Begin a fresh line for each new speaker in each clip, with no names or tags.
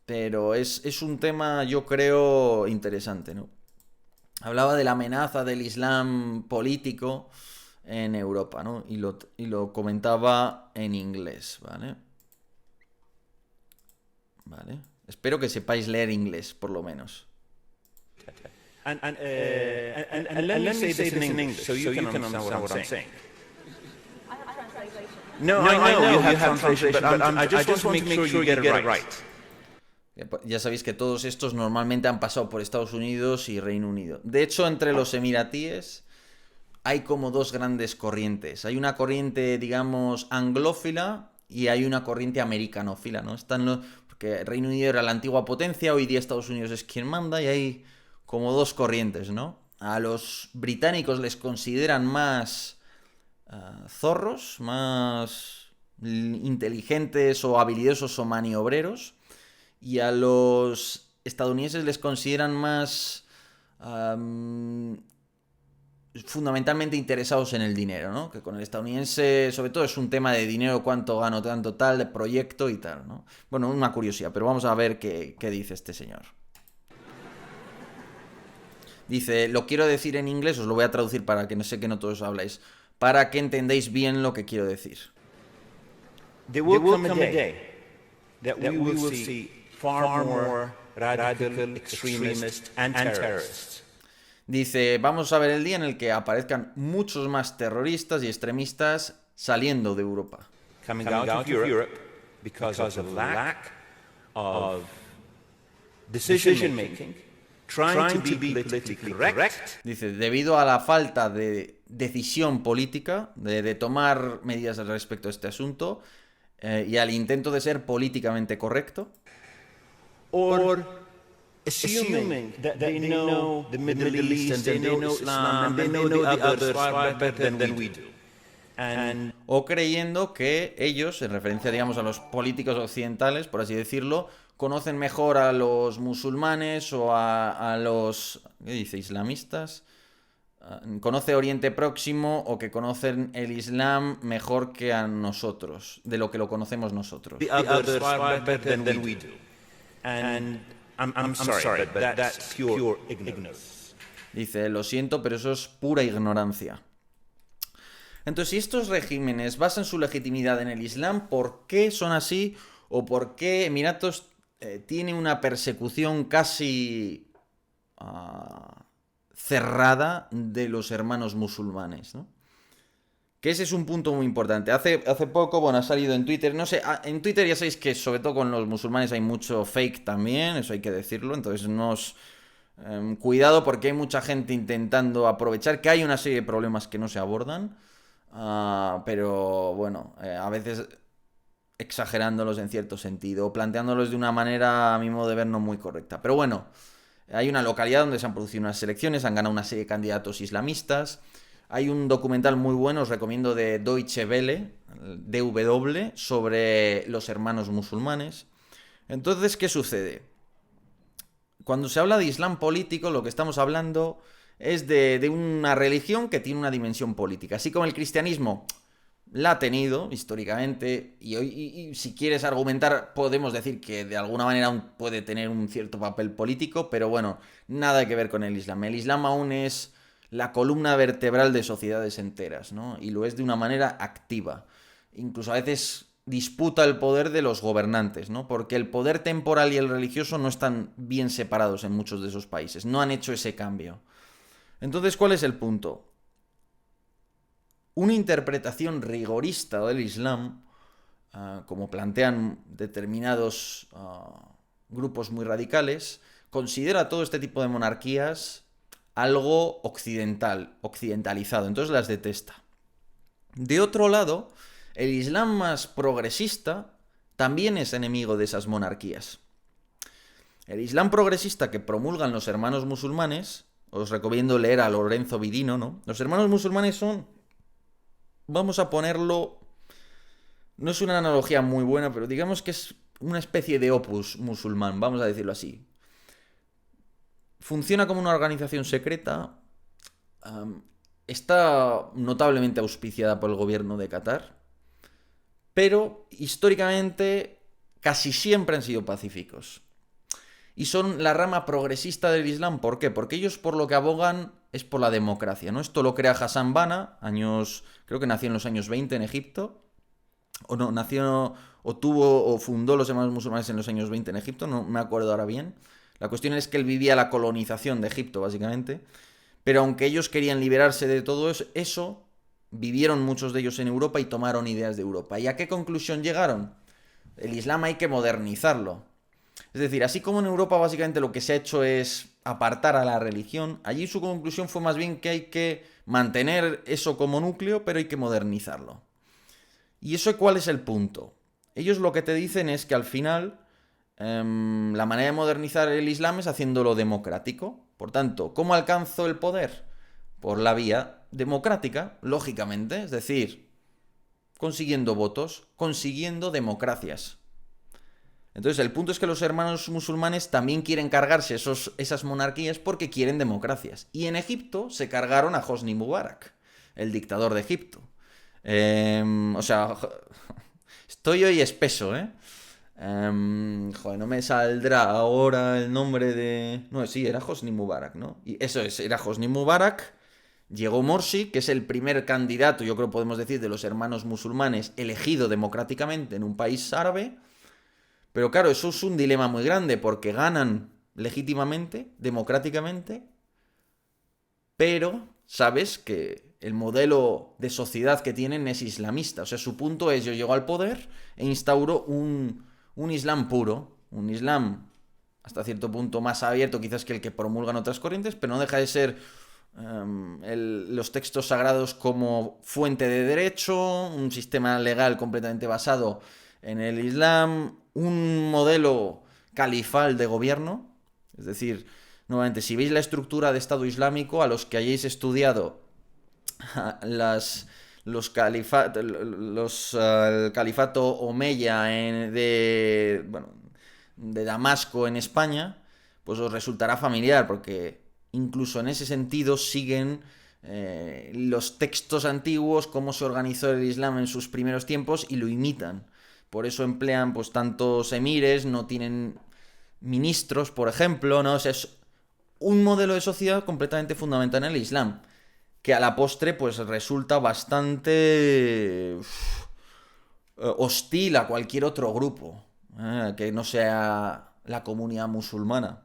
pero es un tema, yo creo, interesante, ¿no? Hablaba de la amenaza del Islam político en Europa, ¿no? Y lo comentaba en inglés, ¿vale? Vale. Espero que sepáis leer inglés, por lo menos.
And let me say this in English so you can understand what I'm saying. No, I know you have translation, but I just want to make sure you get it right.
Ya sabéis que todos estos normalmente han pasado por Estados Unidos y Reino Unido. De hecho, entre los emiratíes hay como dos grandes corrientes. Hay una corriente, digamos, anglófila y hay una corriente americanófila, ¿no? Porque Reino Unido era la antigua potencia, hoy día Estados Unidos es quien manda y hay como dos corrientes, ¿no? A los británicos les consideran más zorros, más inteligentes o habilidosos o maniobreros, y a los estadounidenses les consideran más fundamentalmente interesados en el dinero, ¿no? Que con el estadounidense, sobre todo, es un tema de dinero, cuánto gano, tanto tal, de proyecto y tal, ¿no? Bueno, una curiosidad, pero vamos a ver qué dice este señor. Dice, lo quiero decir en inglés, os lo voy a traducir para que no sé que no todos habláis, para que entendáis bien lo que quiero decir.
There will come a day that we will see far more radical extremists and terrorists.
Dice, vamos a ver el día en el que aparezcan muchos más terroristas y extremistas saliendo de Europa.
Coming out of Europe because of the lack of decision making, trying to be politically correct.
Dice, debido a la falta de decisión política, de tomar medidas respecto a este asunto, y al intento de ser políticamente correcto,
or assuming that they know the Middle East and they know Islam and they know the others far better than we do.
O creyendo que ellos, en referencia, digamos, a los políticos occidentales, por así decirlo, conocen mejor a los musulmanes o a los, ¿qué dice?, islamistas. Conoce Oriente Próximo o que conocen el Islam mejor que a nosotros, de lo que lo conocemos nosotros.
The others far better than we do. And I'm sorry, but that's pure ignorance.
Dice, lo siento, pero eso es pura ignorancia. Entonces, si estos regímenes basan su legitimidad en el Islam, ¿por qué son así? ¿O por qué Emiratos tiene una persecución casi cerrada de los hermanos musulmanes, ¿no? Que ese es un punto muy importante. Hace poco, bueno, ha salido en Twitter, no sé, en Twitter ya sabéis que sobre todo con los musulmanes hay mucho fake también, eso hay que decirlo, entonces cuidado porque hay mucha gente intentando aprovechar, que hay una serie de problemas que no se abordan, pero bueno, a veces exagerándolos en cierto sentido, o planteándolos de una manera, a mi modo de ver, no muy correcta. Pero bueno, hay una localidad donde se han producido unas elecciones, han ganado una serie de candidatos islamistas. Hay un documental muy bueno, os recomiendo, de Deutsche Welle, DW, sobre los hermanos musulmanes. Entonces, ¿qué sucede? Cuando se habla de Islam político, lo que estamos hablando es de una religión que tiene una dimensión política. Así como el cristianismo la ha tenido históricamente, y si quieres argumentar, podemos decir que de alguna manera aún puede tener un cierto papel político, pero bueno, nada que ver con el Islam. El Islam aún es la columna vertebral de sociedades enteras, ¿no? Y lo es de una manera activa. Incluso a veces disputa el poder de los gobernantes, ¿no? Porque el poder temporal y el religioso no están bien separados en muchos de esos países. No han hecho ese cambio. Entonces, ¿cuál es el punto? Una interpretación rigorista del Islam, como plantean determinados grupos muy radicales, considera todo este tipo de monarquías algo occidentalizado, entonces las detesta. De otro lado, el Islam más progresista también es enemigo de esas monarquías. El Islam progresista que promulgan los hermanos musulmanes, os recomiendo leer a Lorenzo Vidino, ¿no? Los hermanos musulmanes son, vamos a ponerlo, no es una analogía muy buena, pero digamos que es una especie de opus musulmán, vamos a decirlo así. Funciona como una organización secreta, está notablemente auspiciada por el gobierno de Qatar, pero históricamente casi siempre han sido pacíficos. y son la rama progresista del Islam. ¿Por qué? Porque ellos por lo que abogan es por la democracia, ¿no? Esto lo crea Hassan Banna, creo que nació en los años 20 en Egipto, o no, nació, o tuvo, o fundó los hermanos musulmanes en los años 20 en Egipto, no me acuerdo ahora bien. La cuestión es que él vivía la colonización de Egipto, básicamente, pero aunque ellos querían liberarse de todo eso, vivieron muchos de ellos en Europa y tomaron ideas de Europa. ¿Y a qué conclusión llegaron? El Islam hay que modernizarlo. Es decir, así como en Europa básicamente lo que se ha hecho es apartar a la religión, allí su conclusión fue más bien que hay que mantener eso como núcleo, pero hay que modernizarlo. ¿Y eso cuál es el punto? Ellos lo que te dicen es que al final la manera de modernizar el Islam es haciéndolo democrático. Por tanto, ¿cómo alcanzo el poder? Por la vía democrática, lógicamente, es decir, consiguiendo votos, consiguiendo democracias. Entonces, el punto es que los hermanos musulmanes también quieren cargarse esas monarquías porque quieren democracias. Y en Egipto se cargaron a Hosni Mubarak, el dictador de Egipto. O sea, estoy hoy espeso, ¿eh? Joder, no me saldrá ahora el nombre de... No, sí, era Hosni Mubarak, ¿no? Y eso es, era Hosni Mubarak. Llegó Morsi, que es el primer candidato, yo creo podemos decir, de los hermanos musulmanes elegido democráticamente en un país árabe. Pero claro, eso es un dilema muy grande porque ganan legítimamente, democráticamente, pero sabes que el modelo de sociedad que tienen es islamista. O sea, su punto es, yo llego al poder e instauro un Islam puro, un Islam hasta cierto punto más abierto quizás que el que promulgan otras corrientes, pero no deja de ser los textos sagrados como fuente de derecho, un sistema legal completamente basado en el Islam, un modelo califal de gobierno, es decir, nuevamente, si veis la estructura de Estado Islámico, a los que hayáis estudiado el califato omeya de Damasco en España, pues os resultará familiar, porque incluso en ese sentido siguen los textos antiguos, cómo se organizó el Islam en sus primeros tiempos, y lo imitan. Por eso emplean pues tantos emires, no tienen ministros, por ejemplo, ¿no? O sea, es un modelo de sociedad completamente fundamental en el Islam, que a la postre pues resulta bastante hostil a cualquier otro grupo que no sea la comunidad musulmana.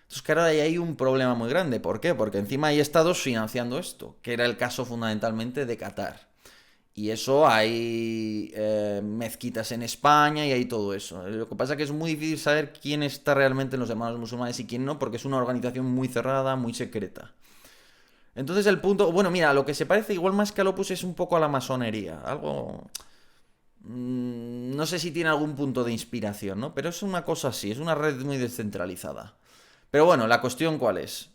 Entonces, claro, ahí hay un problema muy grande. ¿Por qué? Porque encima hay estados financiando esto, que era el caso fundamentalmente de Qatar. Y eso hay mezquitas en España y hay todo eso. Lo que pasa es que es muy difícil saber quién está realmente en los hermanos musulmanes y quién no, porque es una organización muy cerrada, muy secreta. Entonces el punto... Bueno, mira, lo que se parece igual más que al Opus es un poco a la masonería. Algo... no sé si tiene algún punto de inspiración, ¿no? Pero es una cosa así, es una red muy descentralizada. Pero bueno, la cuestión ¿cuál es?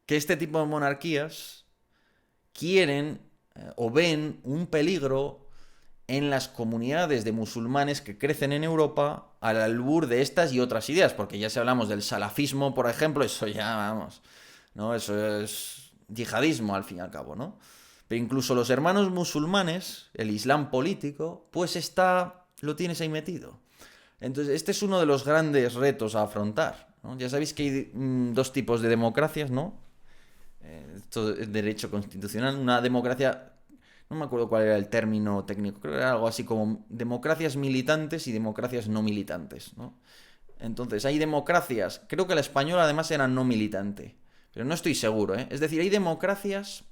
Que este tipo de monarquías quieren o ven un peligro en las comunidades de musulmanes que crecen en Europa al albur de estas y otras ideas, porque ya si hablamos del salafismo, por ejemplo, eso ya, vamos, ¿no? Eso es yihadismo al fin y al cabo, ¿no? Pero incluso los hermanos musulmanes, el Islam político, pues lo tienes ahí metido. Entonces, este es uno de los grandes retos a afrontar, ¿no? Ya sabéis que hay dos tipos de democracias, ¿no? Esto es derecho constitucional, una democracia, no me acuerdo cuál era el término técnico, creo que era algo así como democracias militantes y democracias no militantes, ¿no? Entonces, hay democracias, creo que la española además era no militante, pero no estoy seguro, ¿eh? Es decir, hay democracias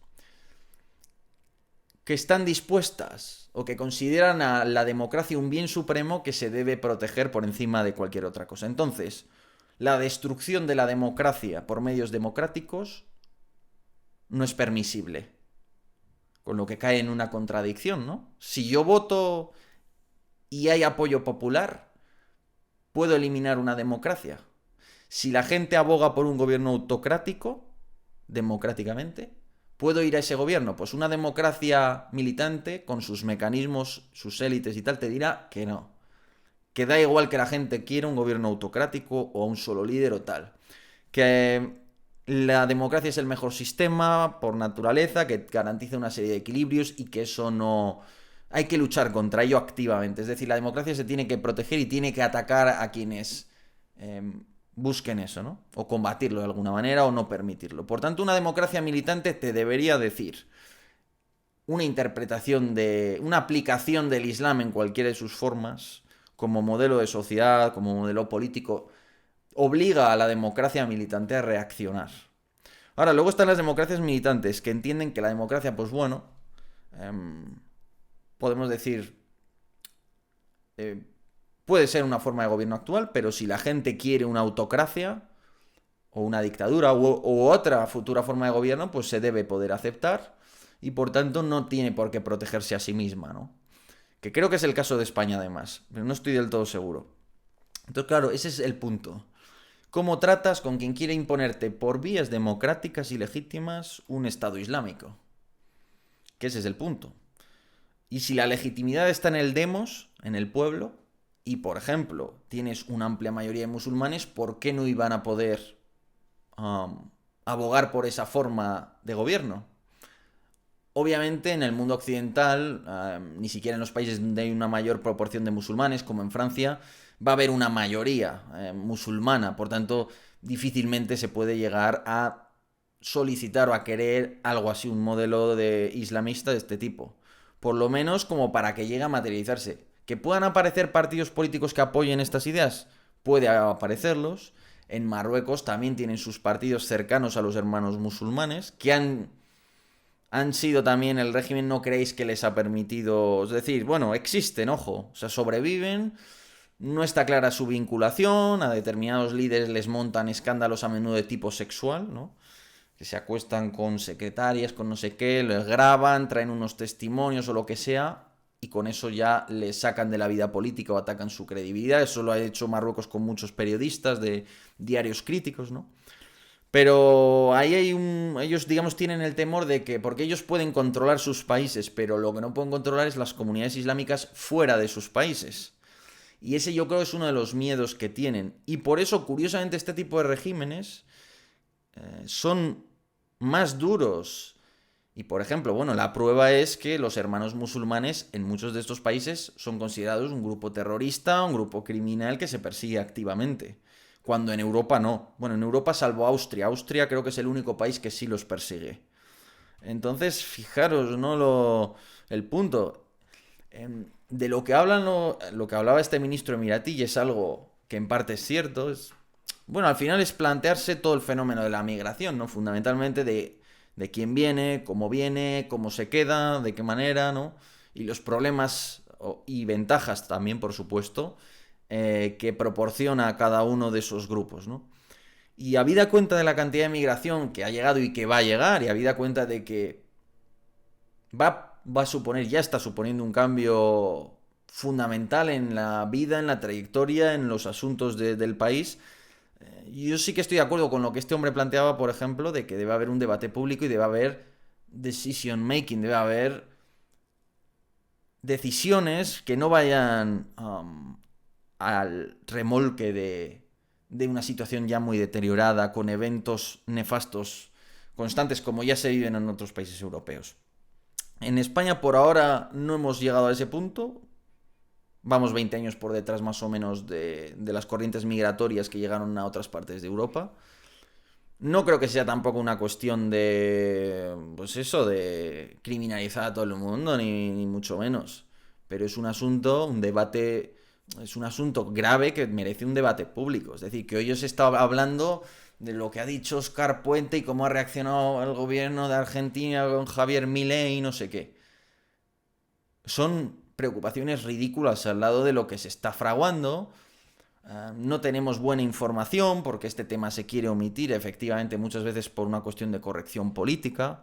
que están dispuestas o que consideran a la democracia un bien supremo que se debe proteger por encima de cualquier otra cosa. Entonces, la destrucción de la democracia por medios democráticos no es permisible. Con lo que cae en una contradicción, ¿no? Si yo voto y hay apoyo popular, puedo eliminar una democracia. Si la gente aboga por un gobierno autocrático, democráticamente, ¿puedo ir a ese gobierno? Pues una democracia militante, con sus mecanismos, sus élites y tal, te dirá que no. Que da igual que la gente quiera un gobierno autocrático o un solo líder o tal. Que la democracia es el mejor sistema por naturaleza, que garantiza una serie de equilibrios y que eso no... Hay que luchar contra ello activamente. Es decir, la democracia se tiene que proteger y tiene que atacar a quienes busquen eso, ¿no? O combatirlo de alguna manera o no permitirlo. Por tanto, una democracia militante te debería decir una interpretación una aplicación del Islam en cualquiera de sus formas, como modelo de sociedad, como modelo político, obliga a la democracia militante a reaccionar. Ahora, luego están las democracias militantes, que entienden que la democracia, pues bueno, podemos decir, puede ser una forma de gobierno actual, pero si la gente quiere una autocracia o una dictadura u otra futura forma de gobierno, pues se debe poder aceptar y por tanto no tiene por qué protegerse a sí misma, ¿no? Que creo que es el caso de España además, pero no estoy del todo seguro. Entonces, claro, ese es el punto. ¿Cómo tratas con quien quiere imponerte por vías democráticas y legítimas un Estado islámico? Que ese es el punto. Y si la legitimidad está en el demos, en el pueblo, y por ejemplo tienes una amplia mayoría de musulmanes, ¿por qué no iban a poder abogar por esa forma de gobierno? Obviamente en el mundo occidental, ni siquiera en los países donde hay una mayor proporción de musulmanes, como en Francia, va a haber una mayoría musulmana. Por tanto, difícilmente se puede llegar a solicitar o a querer algo así, un modelo de islamista de este tipo. Por lo menos como para que llegue a materializarse. ¿Que puedan aparecer partidos políticos que apoyen estas ideas? Puede aparecerlos. En Marruecos también tienen sus partidos cercanos a los hermanos musulmanes, que han sido también, el régimen no creéis que les ha permitido, es decir, bueno, existen, ojo, o sea, sobreviven, no está clara su vinculación, a determinados líderes les montan escándalos a menudo de tipo sexual, ¿no? Que se acuestan con secretarias, con no sé qué, les graban, traen unos testimonios o lo que sea, y con eso ya les sacan de la vida política o atacan su credibilidad. Eso lo ha hecho Marruecos con muchos periodistas de diarios críticos, ¿no? Pero ahí ellos, digamos, tienen el temor de que, porque ellos pueden controlar sus países, pero lo que no pueden controlar es las comunidades islámicas fuera de sus países. Y ese yo creo es uno de los miedos que tienen. Y por eso, curiosamente, este tipo de regímenes son más duros. Y por ejemplo, bueno, la prueba es que los hermanos musulmanes en muchos de estos países son considerados un grupo terrorista, un grupo criminal que se persigue activamente. Cuando en Europa no. Bueno, en Europa salvo Austria. Austria creo que es el único país que sí los persigue. Entonces, fijaros, ¿no? El punto. De lo que hablan, lo que hablaba este ministro emiratí, y es algo que en parte es cierto, bueno, al final es plantearse todo el fenómeno de la migración, ¿no? Fundamentalmente de quién viene, cómo se queda, de qué manera, ¿no? Y los problemas y ventajas también, por supuesto, que proporciona cada uno de esos grupos, ¿no? Y habida cuenta de la cantidad de migración que ha llegado y que va a llegar, y habida cuenta de que va a suponer, ya está suponiendo un cambio fundamental en la vida, en la trayectoria, en los asuntos del país, yo sí que estoy de acuerdo con lo que este hombre planteaba, por ejemplo, de que debe haber un debate público y debe haber decision making, debe haber decisiones que no vayan al remolque de una situación ya muy deteriorada, con eventos nefastos constantes como ya se viven en otros países europeos. En España por ahora no hemos llegado a ese punto. Vamos 20 años por detrás más o menos de las corrientes migratorias que llegaron a otras partes de Europa. No creo que sea tampoco una cuestión de, pues eso, de criminalizar a todo el mundo, ni mucho menos. Pero es un asunto, un debate, es un asunto grave que merece un debate público. Es decir, que hoy os he estado hablando de lo que ha dicho Óscar Puente y cómo ha reaccionado el gobierno de Argentina con Javier Milei y no sé qué. Son preocupaciones ridículas al lado de lo que se está fraguando. No tenemos buena información porque este tema se quiere omitir efectivamente muchas veces por una cuestión de corrección política,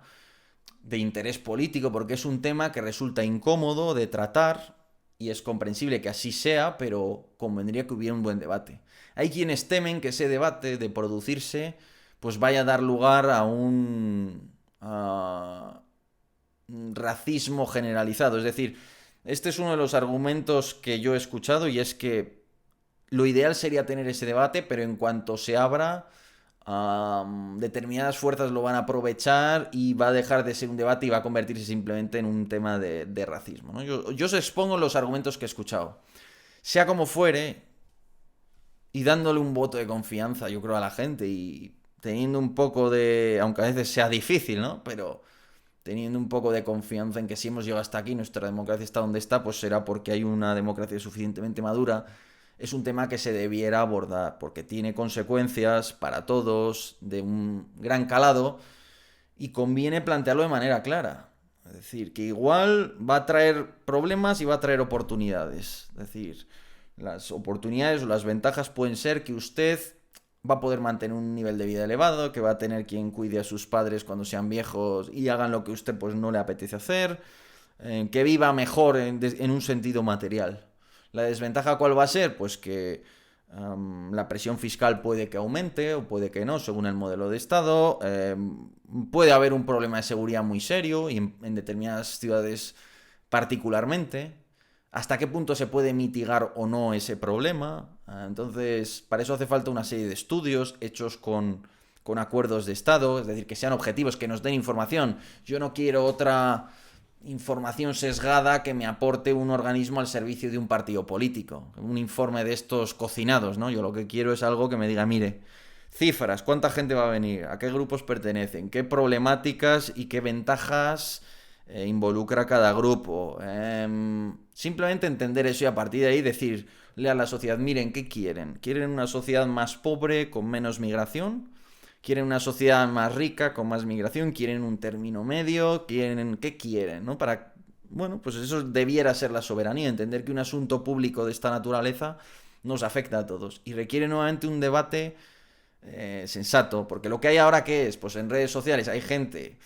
de interés político, porque es un tema que resulta incómodo de tratar y es comprensible que así sea, pero convendría que hubiera un buen debate. Hay quienes temen que ese debate de producirse pues vaya a dar lugar a un racismo generalizado. Es decir, este es uno de los argumentos que yo he escuchado y es que lo ideal sería tener ese debate, pero en cuanto se abra, determinadas fuerzas lo van a aprovechar y va a dejar de ser un debate y va a convertirse simplemente en un tema de racismo, ¿no? Yo os expongo los argumentos que he escuchado. Sea como fuere, y dándole un voto de confianza, yo creo, a la gente y teniendo un poco de, aunque a veces sea difícil, ¿no? Pero teniendo un poco de confianza en que si hemos llegado hasta aquí, nuestra democracia está donde está, pues será porque hay una democracia suficientemente madura. Es un tema que se debiera abordar, porque tiene consecuencias para todos, de un gran calado, y conviene plantearlo de manera clara. Es decir, que igual va a traer problemas y va a traer oportunidades. Es decir, las oportunidades o las ventajas pueden ser que usted va a poder mantener un nivel de vida elevado, que va a tener quien cuide a sus padres cuando sean viejos y hagan lo que usted pues no le apetece hacer, que viva mejor en un sentido material. ¿La desventaja cuál va a ser? Pues que la presión fiscal puede que aumente o puede que no, según el modelo de Estado. Puede haber un problema de seguridad muy serio y en determinadas ciudades particularmente. ¿Hasta qué punto se puede mitigar o no ese problema? Entonces, para eso hace falta una serie de estudios hechos con acuerdos de Estado, es decir, que sean objetivos, que nos den información. Yo no quiero otra información sesgada que me aporte un organismo al servicio de un partido político. Un informe de estos cocinados, ¿no? Yo lo que quiero es algo que me diga, mire, cifras, cuánta gente va a venir, a qué grupos pertenecen, qué problemáticas y qué ventajas involucra cada grupo. Simplemente entender eso y a partir de ahí decirle a la sociedad, miren, ¿qué quieren? ¿Quieren una sociedad más pobre, con menos migración? ¿Quieren una sociedad más rica, con más migración? ¿Quieren un término medio? ¿Qué quieren? ¿No? Para, bueno, pues eso debiera ser la soberanía, entender que un asunto público de esta naturaleza nos afecta a todos y requiere nuevamente un debate sensato, porque lo que hay ahora, ¿qué es? Pues en redes sociales hay gente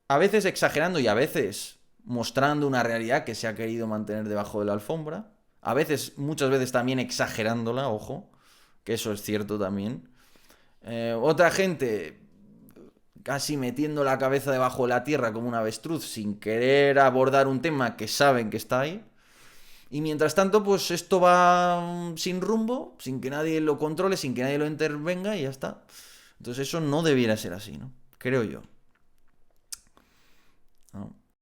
a veces exagerando y a veces mostrando una realidad que se ha querido mantener debajo de la alfombra, a veces, muchas veces también exagerándola, ojo, que eso es cierto también. Otra gente casi metiendo la cabeza debajo de la tierra como un avestruz sin querer abordar un tema que saben que está ahí. Y mientras tanto, pues esto va sin rumbo, sin que nadie lo controle, sin que nadie lo intervenga y ya está. Entonces eso no debiera ser así, ¿no? Creo yo. ¿No?